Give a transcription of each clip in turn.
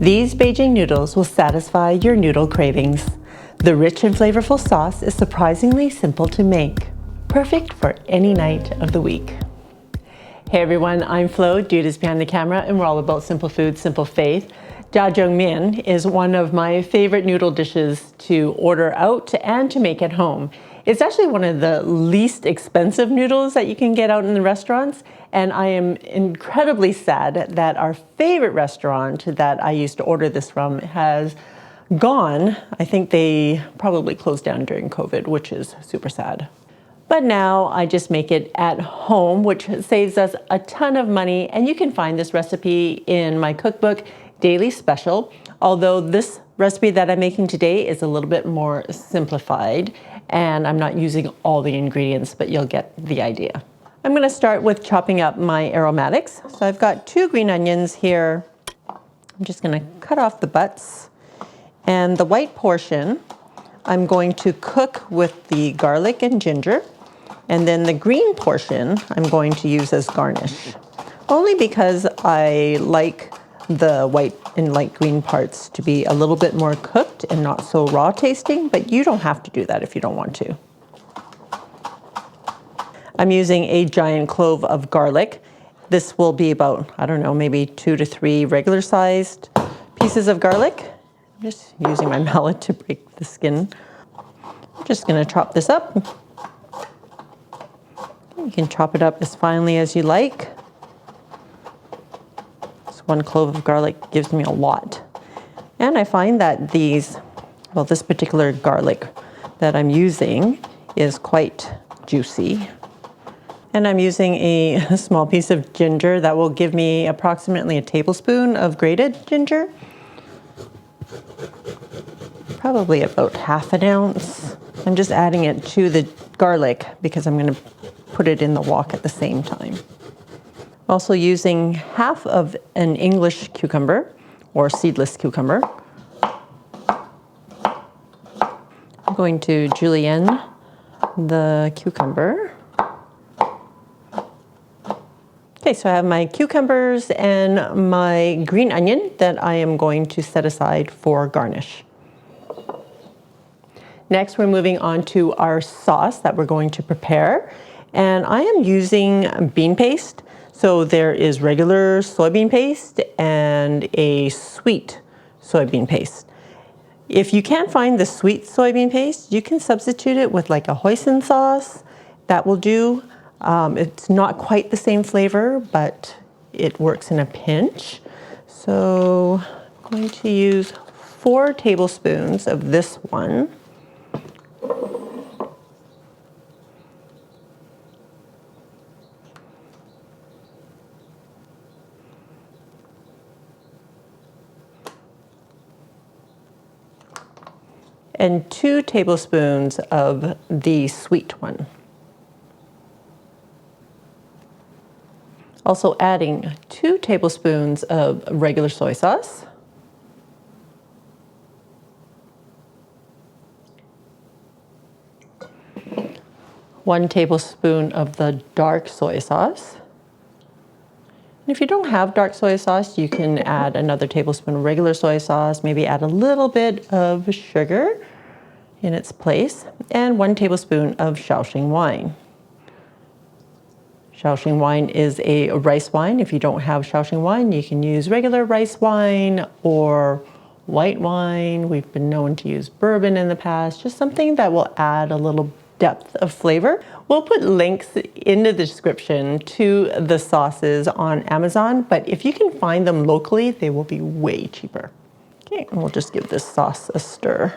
These Beijing noodles will satisfy your noodle cravings. The rich and flavorful sauce is surprisingly simple to make, perfect for any night of the week. Hey everyone, I'm Flo, Dude is behind the camera, and we're all about simple food, simple faith. Jiang Mian is one of my favorite noodle dishes to order out and to make at home. It's actually one of the least expensive noodles that you can get out in the restaurants, and I am incredibly sad that our favorite restaurant that I used to order this from has gone. I think they probably closed down during COVID, which is super sad. But now I just make it at home, which saves us a ton of money, and you can find this recipe in my cookbook, Daily Special, although this recipe that I'm making today is a little bit more simplified, and I'm not using all the ingredients, but you'll get the idea. I'm going to start with chopping up my aromatics. So I've got 2 green onions here. I'm just going to cut off the butts, and the white portion I'm going to cook with the garlic and ginger, and then the green portion I'm going to use as garnish, only because I like the white and light green parts to be a little bit more cooked and not so raw tasting, but you don't have to do that if you don't want to. I'm using a giant clove of garlic. This will be about, I don't know, maybe 2 to 3 regular sized pieces of garlic. I'm just using my mallet to break the skin. I'm just going to chop this up. You can chop it up as finely as you like. 1 clove of garlic gives me a lot. And I find that this particular garlic that I'm using is quite juicy. And I'm using a small piece of ginger that will give me approximately a tablespoon of grated ginger. Probably about ½ an ounce. I'm just adding it to the garlic because I'm going to put it in the wok at the same time. Also using half of an English cucumber or seedless cucumber. I'm going to julienne the cucumber. Okay, so I have my cucumbers and my green onion that I am going to set aside for garnish. Next, we're moving on to our sauce that we're going to prepare. And I am using bean paste. So there is regular soybean paste and a sweet soybean paste. If you can't find the sweet soybean paste, you can substitute it with like a hoisin sauce. That will do. It's not quite the same flavor, but it works in a pinch. So I'm going to use 4 tablespoons of this one. And 2 tablespoons of the sweet one. Also adding 2 tablespoons of regular soy sauce. One tablespoon of the dark soy sauce. And if you don't have dark soy sauce, you can add another tablespoon of regular soy sauce, maybe add a little bit of sugar in its place, and 1 tablespoon of Shaoxing wine. Shaoxing wine is a rice wine. If you don't have Shaoxing wine, you can use regular rice wine or white wine. We've been known to use bourbon in the past, just something that will add a little depth of flavor. We'll put links in the description to the sauces on Amazon, but if you can find them locally, they will be way cheaper. Okay, and we'll just give this sauce a stir.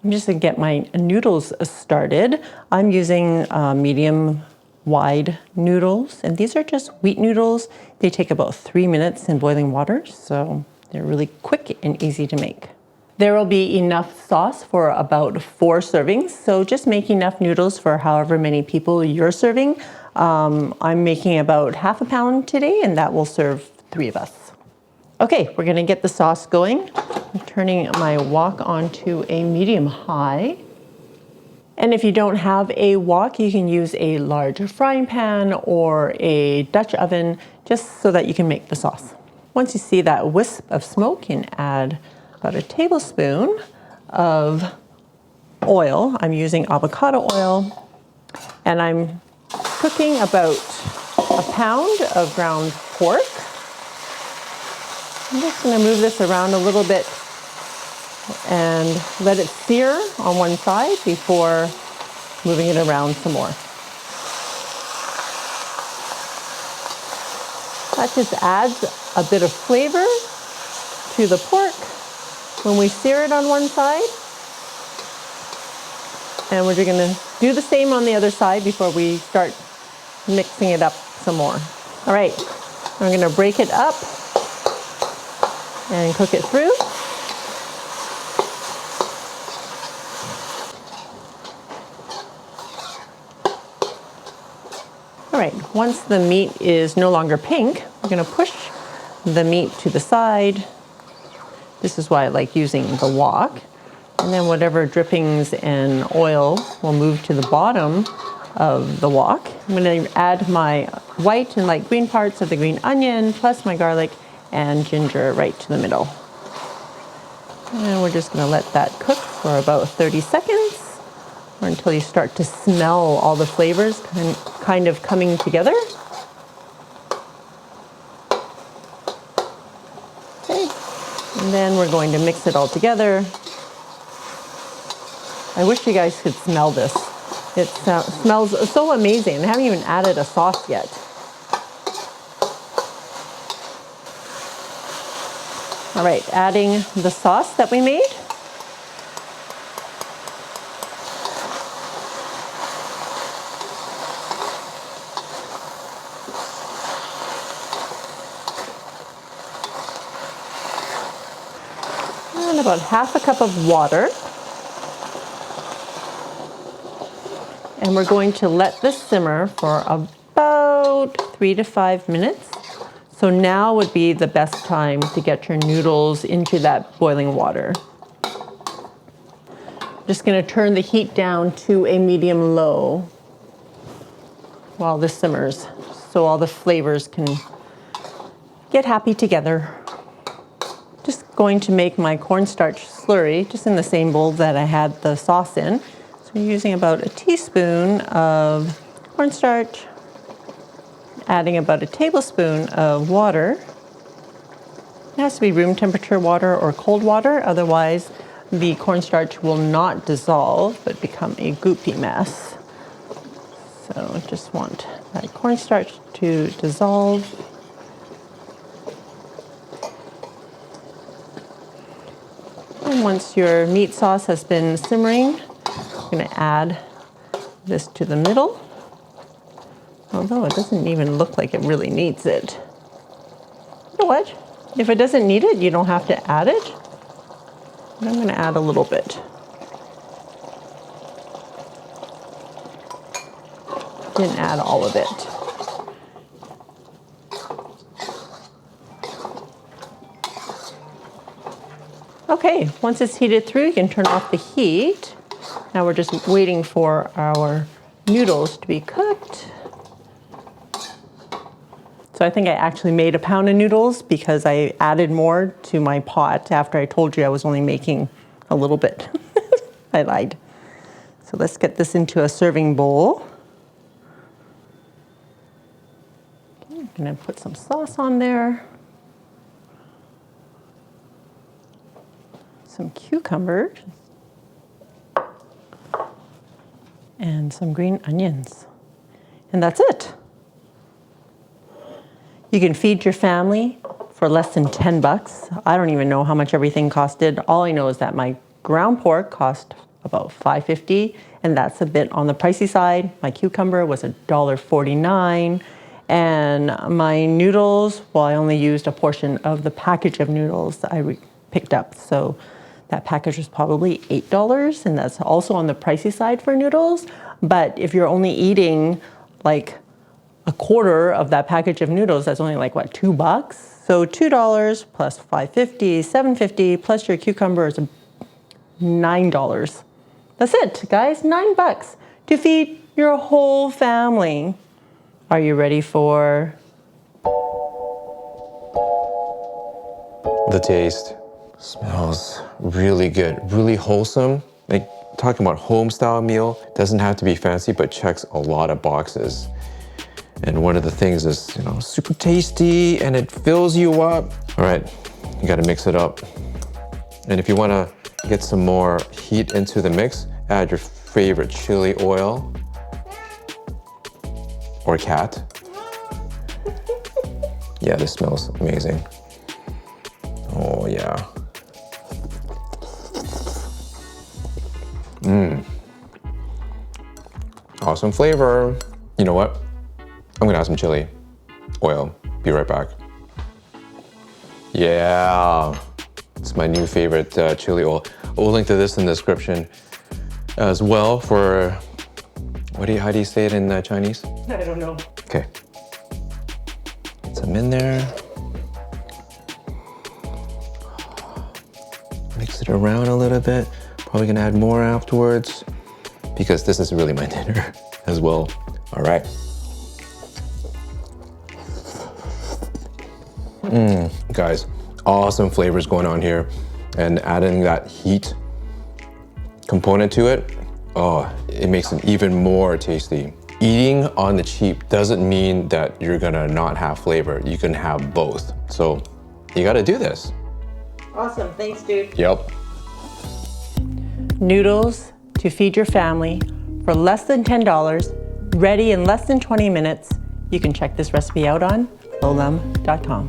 I'm just going to get my noodles started. I'm using medium wide noodles, and these are just wheat noodles. They take about 3 minutes in boiling water, so they're really quick and easy to make. There will be enough sauce for about 4 servings, so just make enough noodles for however many people you're serving. I'm making about ½ a pound today, and that will serve 3 of us. Okay, we're gonna get the sauce going. I'm turning my wok onto a medium high. And if you don't have a wok, you can use a large frying pan or a Dutch oven just so that you can make the sauce. Once you see that wisp of smoke, you can add about a tablespoon of oil. I'm using avocado oil, and I'm cooking about a pound of ground pork. I'm just going to move this around a little bit and let it sear on one side before moving it around some more. That just adds a bit of flavor to the pork when we sear it on one side. And we're going to do the same on the other side before we start mixing it up some more. All right, I'm going to break it up and cook it through. All right, once the meat is no longer pink, we're going to push the meat to the side. This is why I like using the wok. And then whatever drippings and oil will move to the bottom of the wok. I'm going to add my white and light green parts of the green onion, plus my garlic and ginger right to the middle. And we're just going to let that cook for about 30 seconds, or until you start to smell all the flavors kind of coming together. Okay, and then we're going to mix it all together. I wish you guys could smell this. It smells so amazing. I haven't even added a sauce yet. All right, adding the sauce that we made. And about half a cup of water. And we're going to let this simmer for about 3 to 5 minutes. So now would be the best time to get your noodles into that boiling water. Just going to turn the heat down to a medium-low while this simmers, so all the flavors can get happy together. Just going to make my cornstarch slurry just in the same bowl that I had the sauce in. So I'm using about a teaspoon of cornstarch, adding about a tablespoon of water. It has to be room temperature water or cold water, otherwise the cornstarch will not dissolve but become a goopy mess. So just want that cornstarch to dissolve. And once your meat sauce has been simmering, I'm going to add this to the middle, although it doesn't even look like it really needs it. You know what? If it doesn't need it, you don't have to add it. But I'm going to add a little bit. Didn't add all of it. Okay, once it's heated through, you can turn off the heat. Now we're just waiting for our noodles to be cooked. So I think I actually made a pound of noodles because I added more to my pot after I told you I was only making a little bit. I lied. So let's get this into a serving bowl. Okay, I'm gonna put some sauce on there. Some cucumbers. And some green onions. And that's it. You can feed your family for less than 10 bucks. I don't even know how much everything costed. All I know is that my ground pork cost about $5.50, and that's a bit on the pricey side. My cucumber was $1.49, and my noodles, well, I only used a portion of the package of noodles that I picked up. So that package was probably $8, and that's also on the pricey side for noodles. But if you're only eating like a quarter of that package of noodles, that's only like, what, $2? So $2 plus $5.50, $7.50, plus your cucumber is $9. That's it, guys, $9 to feed your whole family. Are you ready for the taste. Smells really good, really wholesome. Like talking about home style meal, doesn't have to be fancy, but checks a lot of boxes. And one of the things is, you know, super tasty and it fills you up. All right, you gotta mix it up. And if you wanna get some more heat into the mix, add your favorite chili oil or cat. Yeah, this smells amazing. Oh yeah. Awesome flavor. You know what? I'm gonna add some chili oil. Be right back. Yeah, it's my new favorite chili oil. We'll link to this in the description as well for, how do you say it in Chinese? I don't know. Okay. Get some in there. Mix it around a little bit. Probably gonna add more afterwards because this is really my dinner as well. All right. Guys, awesome flavors going on here, and adding that heat component to it, oh, it makes it even more tasty. Eating on the cheap doesn't mean that you're gonna not have flavor. You can have both. So you gotta do this. Awesome, thanks dude. Yep. Noodles to feed your family for less than $10, ready in less than 20 minutes. You can check this recipe out on FLO'S.com.